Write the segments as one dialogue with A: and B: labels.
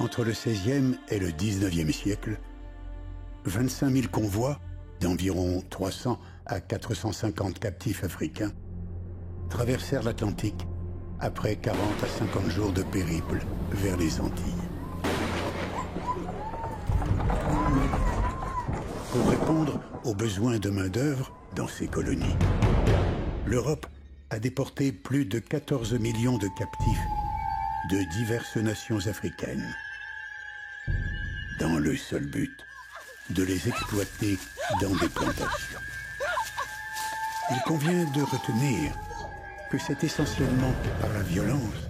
A: Entre le XVIe et le XIXe siècle, 25 000 convois d'environ 300 à 450 captifs africains traversèrent l'Atlantique après 40 à 50 jours de périple vers les Antilles. Pour répondre aux besoins de main-d'œuvre dans ces colonies, l'Europe a déporté plus de 14 millions de captifs de diverses nations africaines, dans le seul but de les exploiter dans des plantations. Il convient de retenir que c'est essentiellement par la violence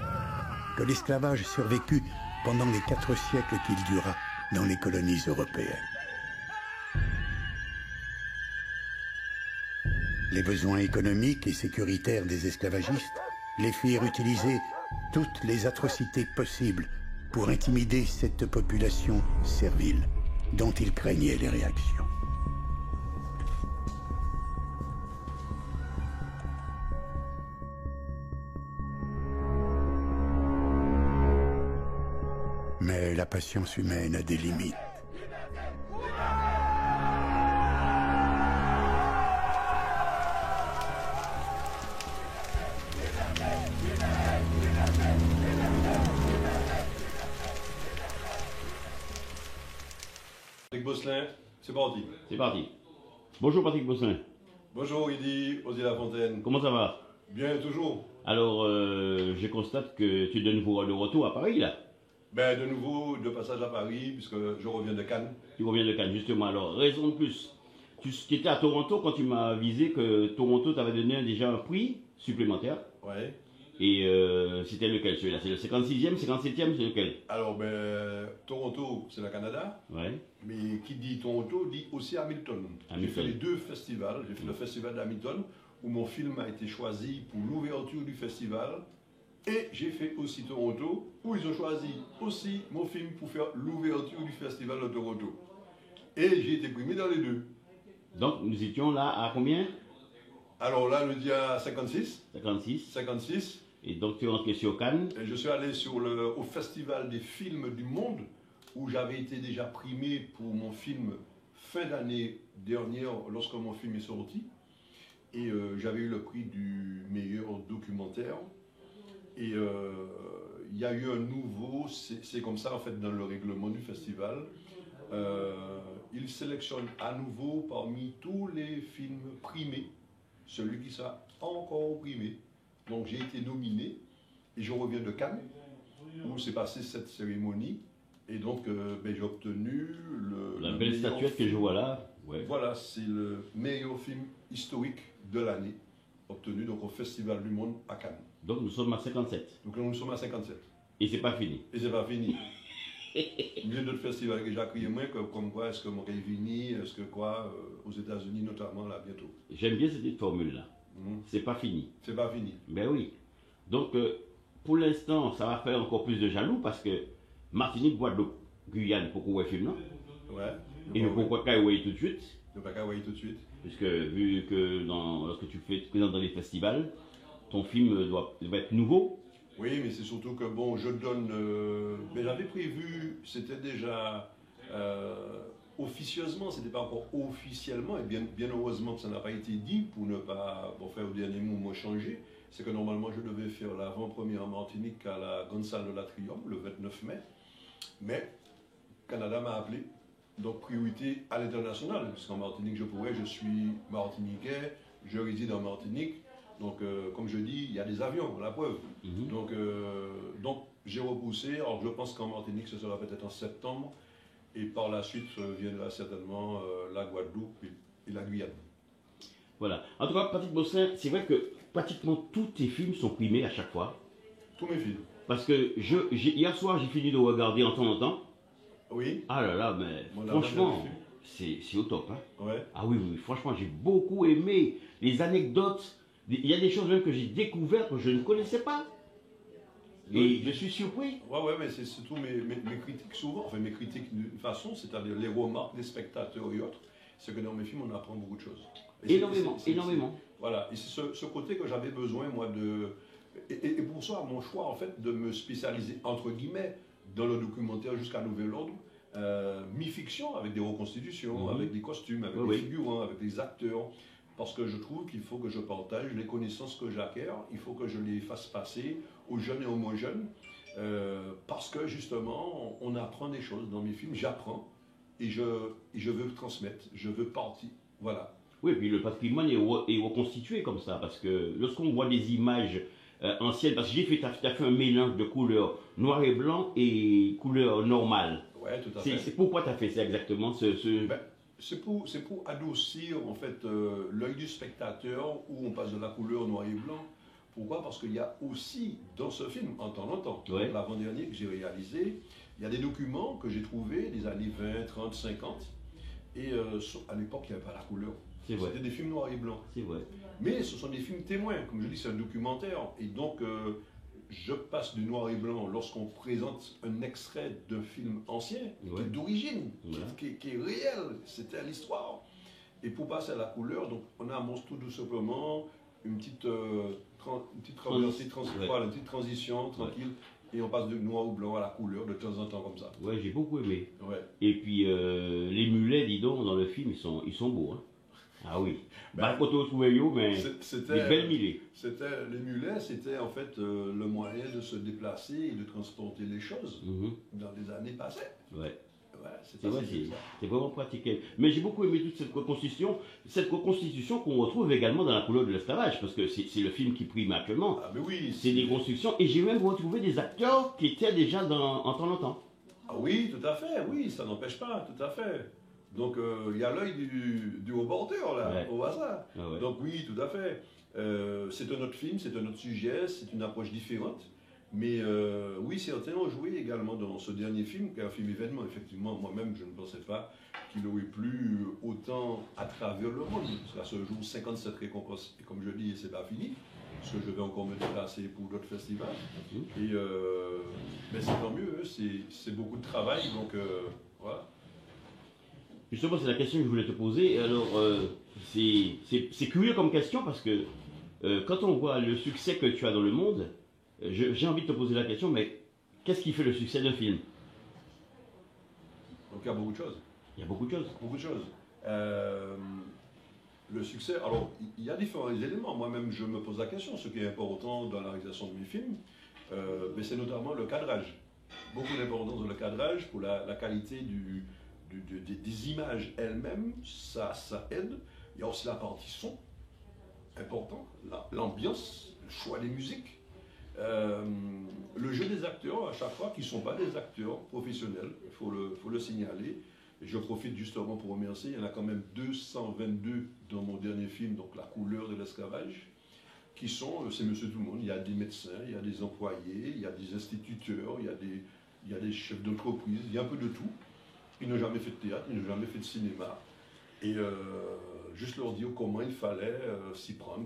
A: que l'esclavage survécut pendant les 4 siècles qu'il dura dans les colonies européennes. Les besoins économiques et sécuritaires des esclavagistes les firent utiliser toutes les atrocités possibles pour intimider cette population servile dont ils craignaient les réactions. Mais la patience humaine a des limites.
B: Patrick Bosselin, c'est parti.
C: C'est parti. Bonjour Patrick Bosselin.
B: Bonjour Eddy, Osier Lafontaine.
C: Comment ça va?
B: Bien, toujours.
C: Alors, je constate que tu es de nouveau de retour à Paris, là.
B: Ben, de nouveau, de passage à Paris, puisque je reviens de Cannes.
C: Tu reviens de Cannes, justement. Alors, raison de plus. Tu étais à Toronto quand tu m'as avisé que Toronto t'avait donné déjà un prix supplémentaire.
B: Ouais.
C: Et c'était lequel celui-là? C'est le 56e, 57e, c'est lequel?
B: Alors, ben, Toronto, c'est le Canada.
C: Ouais.
B: Mais qui dit Toronto dit aussi Hamilton. J'ai fait les 2 festivals. J'ai fait le festival d'Hamilton, où mon film a été choisi pour l'ouverture du festival. Et j'ai fait aussi Toronto, où ils ont choisi aussi mon film pour faire l'ouverture du festival de Toronto. Et j'ai été primé dans les 2.
C: Donc, nous étions là à combien?
B: Alors là, nous dit à 56.
C: 56.
B: 56.
C: Et donc, tu es rentré sur Cannes.
B: Et je suis allé au Festival des films du monde, où j'avais été déjà primé pour mon film fin d'année dernière, lorsque mon film est sorti. Et j'avais eu le prix du meilleur documentaire. Et il y a eu un nouveau, c'est comme ça en fait dans le règlement du festival. Il sélectionne à nouveau parmi tous les films primés, celui qui sera encore primé. Donc j'ai été nominé et je reviens de Cannes, où s'est passée cette cérémonie. Et donc ben, j'ai obtenu
C: la belle statuette que je vois là. Ouais.
B: Voilà, c'est le meilleur film historique de l'année, obtenu donc au Festival du Monde à Cannes.
C: Donc nous sommes à 57.
B: Donc là, nous sommes à 57.
C: Et c'est pas fini.
B: Et c'est pas fini. Il y a d'autres festivals que j'ai crié moins, comme quoi, est-ce que mon est fini, est-ce que quoi, aux États-Unis notamment, là, bientôt.
C: J'aime bien cette formule-là. C'est pas fini.
B: C'est pas fini.
C: Ben oui. Donc, pour l'instant, ça va faire encore plus de jaloux parce que Martinique, Guadeloupe, Guyane, pourquoi ouais film, non?
B: Ouais.
C: Et nous pourquoi Kawaii tout de suite?
B: Ne pas Kawaii tout de suite.
C: Puisque vu que lorsque tu te présentes dans les festivals, ton film doit être nouveau.
B: Oui, mais c'est surtout que bon, je donne. Mais j'avais prévu, c'était déjà officieusement, c'était pas encore officiellement, et bien heureusement que ça n'a pas été dit pour ne pas faire au dernier moment changer. C'est que normalement je devais faire l'avant-première en Martinique à la Grande Salle de l'Atrium le 29 mai. Mais Canada m'a appelé, donc priorité à l'international, puisqu'en Martinique je suis martiniquais, je réside en Martinique. Donc, comme je dis, il y a des avions, la preuve. Donc, j'ai repoussé. Alors, je pense qu'en Martinique, ce sera peut-être en septembre. Et par la suite, viendra certainement la Guadeloupe et la Guyane.
C: Voilà. En tout cas, Patrick Bosselin, c'est vrai que pratiquement tous tes films sont primés à chaque fois.
B: Tous mes films.
C: Parce que hier soir, j'ai fini de regarder en temps.
B: Oui.
C: Ah là là, mais franchement, c'est au top. Hein.
B: Ouais.
C: Ah oui, franchement, j'ai beaucoup aimé les anecdotes. Il y a des choses même que j'ai découvertes que je ne connaissais pas. Et je suis surpris.
B: Ouais, mais c'est surtout mes critiques souvent, enfin mes critiques d'une façon, c'est-à-dire les remarques des spectateurs et autres, c'est que dans mes films, on apprend beaucoup de choses.
C: Énormément.
B: Voilà, et c'est ce côté que j'avais besoin, moi, de... Et pour ça, mon choix, en fait, de me spécialiser, entre guillemets, dans le documentaire Jusqu'à Nouvel Ordre, mi-fiction, avec des reconstitutions, avec des costumes, avec des figurants, avec des acteurs, parce que je trouve qu'il faut que je partage les connaissances que j'acquiers, il faut que je les fasse passer aux jeunes et aux moins jeunes, parce que justement, on apprend des choses dans mes films, j'apprends, et je veux transmettre, je veux partir, voilà.
C: Oui, et puis le patrimoine est reconstitué comme ça, parce que lorsqu'on voit des images anciennes, parce que tu as fait un mélange de couleurs noir et blanc et couleurs normales.
B: Oui, tout à fait.
C: C'est pourquoi tu as fait ça exactement
B: Ben, c'est pour adoucir en fait l'œil du spectateur où on passe de la couleur noir et blanc. Pourquoi? Parce qu'il y a aussi dans ce film, en temps longtemps, l'avant-dernier que j'ai réalisé, il y a des documents que j'ai trouvés des années 20, 30, 50, et à l'époque il n'y avait pas la couleur. C'était des films noirs et blancs.
C: C'est vrai.
B: Mais ce sont des films témoins, comme je dis, c'est un documentaire. Et donc, je passe du noir et blanc lorsqu'on présente un extrait d'un film ancien, qui est d'origine, qui est réel, c'était l'histoire. Et pour passer à la couleur, donc on amorce tout simplement une petite traversée, une petite transition tranquille. Et on passe de noir au blanc à la couleur de temps en temps comme ça.
C: Ouais, j'ai beaucoup aimé.
B: Ouais.
C: Et puis les mulets, dis donc, dans le film, ils sont beaux. Hein. Ah oui. Mais
B: c'était
C: des belles mulets.
B: Les mulets, c'était en fait le moyen de se déplacer et de transporter les choses dans les années passées.
C: Ouais.
B: C'est vrai,
C: c'est vraiment pratique. Mais j'ai beaucoup aimé toute cette reconstitution qu'on retrouve également dans La couleur de l'esclavage, parce que c'est le film qui prime actuellement.
B: Ah, mais oui.
C: C'est des constructions, et j'ai même retrouvé des acteurs qui étaient déjà en temps longtemps.
B: Ah oui, tout à fait, oui, ça n'empêche pas, tout à fait. Donc il y a l'œil du reporter là, au hasard.
C: Ah ouais.
B: Donc oui, tout à fait. C'est un autre film, c'est un autre sujet, c'est une approche différente. Mais oui, certains ont joué également dans ce dernier film, qui est un film événement. Effectivement, moi-même, je ne pensais pas qu'il aurait plu autant à travers le monde. Parce qu'à ce jour, 57 récompenses, et comme je dis, c'est pas fini. Parce que je vais encore me déplacer pour d'autres festivals. Et mais c'est tant mieux, c'est beaucoup de travail, donc voilà.
C: Justement, c'est la question que je voulais te poser. Alors, c'est curieux comme question parce que quand on voit le succès que tu as dans le monde, j'ai envie de te poser la question, mais qu'est-ce qui fait le succès d'un film?
B: Donc il y a beaucoup de choses.
C: Il y a beaucoup de choses.
B: Beaucoup de choses. Le succès, alors il y a différents éléments. Moi-même, je me pose la question. Ce qui est important dans la réalisation de mes films, mais c'est notamment le cadrage. Beaucoup d'importance dans le cadrage pour la qualité des images elles-mêmes, ça aide. Il y a aussi la partie son, important, l'ambiance, le choix des musiques. Le jeu des acteurs, à chaque fois, qui ne sont pas des acteurs professionnels, il faut le signaler. Et je profite justement pour remercier, il y en a quand même 222 dans mon dernier film, donc La couleur de l'esclavage, qui sont, c'est monsieur tout le monde, il y a des médecins, il y a des employés, il y a des instituteurs, il y a des chefs d'entreprise, il y a un peu de tout. Ils n'ont jamais fait de théâtre, ils n'ont jamais fait de cinéma. Et juste leur dire comment il fallait s'y prendre,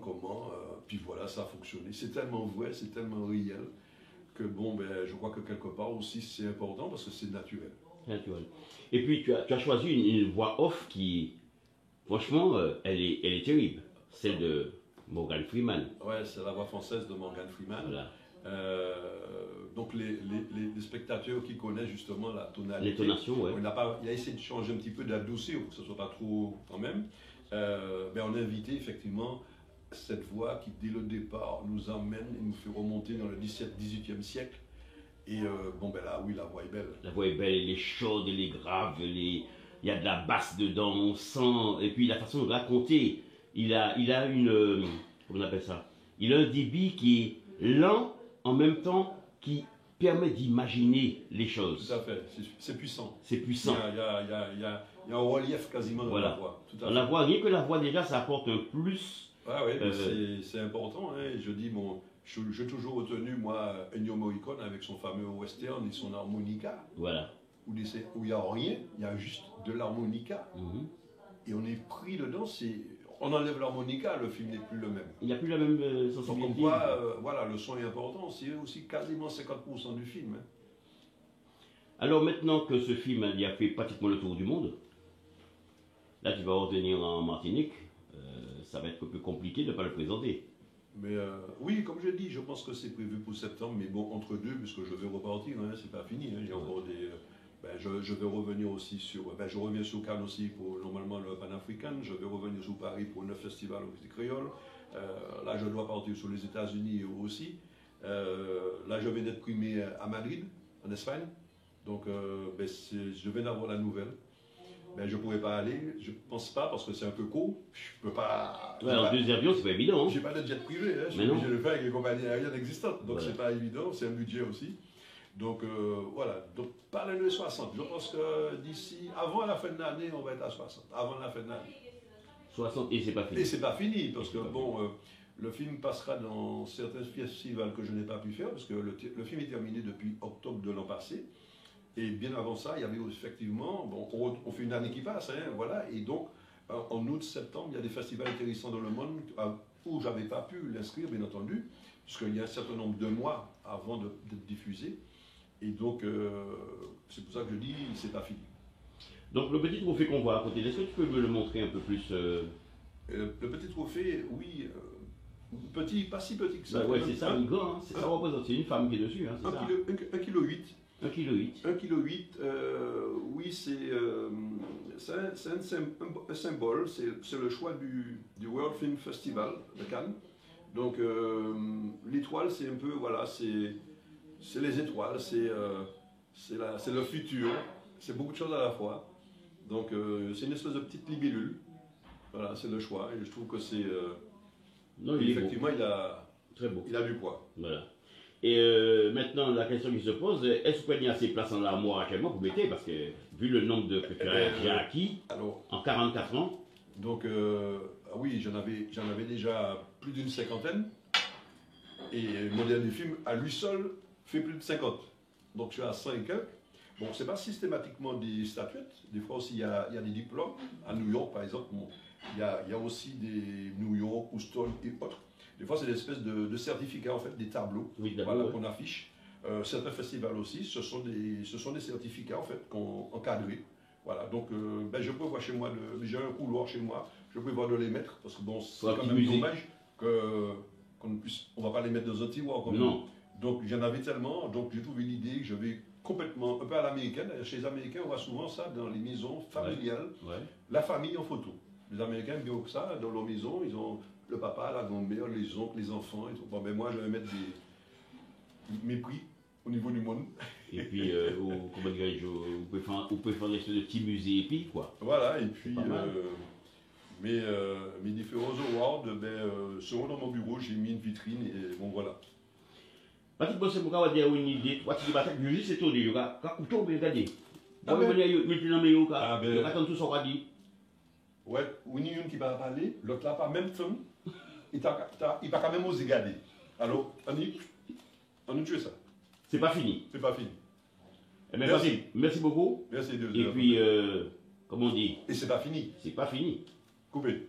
B: puis voilà, ça a fonctionné. C'est tellement vrai, c'est tellement réel, que bon, ben, je crois que quelque part aussi c'est important parce que c'est naturel.
C: Naturel. Et puis tu as choisi une voix off qui, franchement, elle est terrible. Celle de Morgan Freeman.
B: Ouais, c'est la voix française de Morgan Freeman.
C: Voilà.
B: Donc les spectateurs qui connaissent justement la tonalité,
C: l'intonation, ouais.
B: Il a essayé de changer un petit peu, d'adoucir pour que ce ne soit pas trop quand même. Mais on a invité effectivement cette voix qui dès le départ nous emmène et nous fait remonter dans le 18e siècle. Et bon ben là oui, la voix est belle.
C: La voix est belle, elle est chaude, elle est grave, il y a de la basse dedans, on sent, et puis la façon de raconter, il a une, comment on appelle ça, il a un débit qui est lent, en même temps, qui permet d'imaginer les choses.
B: Tout à fait, c'est puissant.
C: C'est puissant.
B: Il y a un relief quasiment dans la voix. Tout à fait.
C: La voix, rien que la voix déjà, ça apporte un plus.
B: Ah oui, c'est important. Hein. Je dis, bon, j'ai toujours retenu, moi, Ennio Morricone avec son fameux western et son harmonica.
C: Voilà.
B: Où il n'y a rien, il y a juste de l'harmonica. Et on est pris dedans, on enlève l'harmonica, le film n'est plus le même.
C: Il n'y a plus la même sensibilité.
B: Donc on voit, voilà, le son est important, c'est aussi quasiment 50% du film. Hein.
C: Alors maintenant que ce film il a fait pratiquement le tour du monde, là tu vas revenir en Martinique, ça va être un peu compliqué de ne pas le présenter.
B: Mais oui, comme je dis, je pense que c'est prévu pour septembre, mais bon, entre deux, puisque je vais repartir, hein, c'est pas fini. Hein, j'ai encore des. Je vais revenir aussi sur. Je reviens sur Cannes aussi pour normalement le Pan-African. Je vais revenir sur Paris pour 9 festivals au Petit Créole. Là, je dois partir sur les États-Unis aussi. Là, je viens d'être primé à Madrid, en Espagne. Donc, je viens d'avoir la nouvelle. Je ne pourrais pas aller, je ne pense pas, parce que c'est un peu court. Je peux pas.
C: Ouais, en 2 avions, c'est pas évident.
B: Je n'ai pas de jet privé, hein, je suis obligé de le faire avec les compagnies aériennes existantes. Donc, c'est pas évident, c'est un budget aussi. Donc, voilà. Donc, par l'année 60, je pense que d'ici, avant la fin de l'année, on va être à 60. Avant la fin de l'année.
C: 60, et c'est pas fini.
B: Et c'est pas fini, parce que, bon, le film passera dans certains festivals que je n'ai pas pu faire, parce que le film est terminé depuis octobre de l'an passé. Et bien avant ça, il y avait effectivement, bon, on fait une année qui passe, hein, voilà, et donc en août, septembre, il y a des festivals intéressants dans le monde où je n'avais pas pu l'inscrire, bien entendu, puisqu'il y a un certain nombre de mois avant d'être diffusé, et donc c'est pour ça que je dis, c'est pas fini.
C: Donc le petit trophée qu'on voit à côté, est-ce que tu peux me le montrer un peu plus
B: Le petit trophée, oui, petit, pas si petit que ça.
C: Ouais, c'est ça, grand, hein, ça représente, c'est une femme qui est dessus, hein, c'est ça.
B: 1,8 kg.
C: 1,8
B: kg, oui, c'est un symbole, c'est le choix du World Film Festival de Cannes. Donc l'étoile, c'est un peu, voilà, c'est les étoiles, c'est le futur, c'est beaucoup de choses à la fois. Donc c'est une espèce de petite libellule, voilà, c'est le choix, et je trouve que c'est... effectivement,
C: très beau.
B: Il a du poids.
C: Voilà. Et maintenant, la question qui se pose, est-ce qu'il y a assez de place dans l'armoire actuellement pour mettre? Parce que, vu le nombre de préférés que j'ai acquis en 44 ans.
B: Donc, oui, j'en avais déjà plus d'une cinquantaine. Et mon dernier film, à lui seul, fait plus de 50. Donc, je suis à 5. Bon, c'est pas systématiquement des statuettes. Des fois aussi, il y a des diplômes. À New York, par exemple, bon, il y a aussi des New York, Houston et autres. Des fois, c'est des espèces de certificats, en fait, des tableaux qu'on affiche. Certains festivals aussi, ce sont des certificats, en fait, encadrés. Voilà, donc je peux voir chez moi, j'ai un couloir chez moi, je peux voir de les mettre, parce que bon, c'est quand même dommage qu'on ne puisse, on ne va pas les mettre dans un tiroir comme
C: non.
B: Donc j'en avais tellement, donc j'ai trouvé l'idée que je vais complètement, un peu à l'américaine. Chez les Américains, on voit souvent ça dans les maisons familiales, la famille en photo. Les Américains aiment bien ça, dans leur maison, ils ont le papa, la grand-mère, les oncles, les enfants. Bon, moi, je vais mettre mes prix au niveau du monde.
C: Et puis, comment dirais-je, on peut faire des espèces de petits musées épiques, quoi.
B: Voilà, et puis, mes différents awards, seront dans mon bureau, j'ai mis une vitrine, et bon, voilà.
C: Parce que c'est pour avoir une idée, tu vas faire juste c'est tout, il y a un couteau, mais regardez. Ah ben, il y a tout ça, dit.
B: Ouais, il y a une qui va parler, l'autre là, pas même femme, il va quand même oser garder. Alors, on y tue ça.
C: C'est pas fini.
B: C'est pas fini.
C: Eh bien, merci beaucoup.
B: Merci de
C: Et puis, comme on dit.
B: Et c'est pas fini.
C: C'est pas fini.
B: Coupé.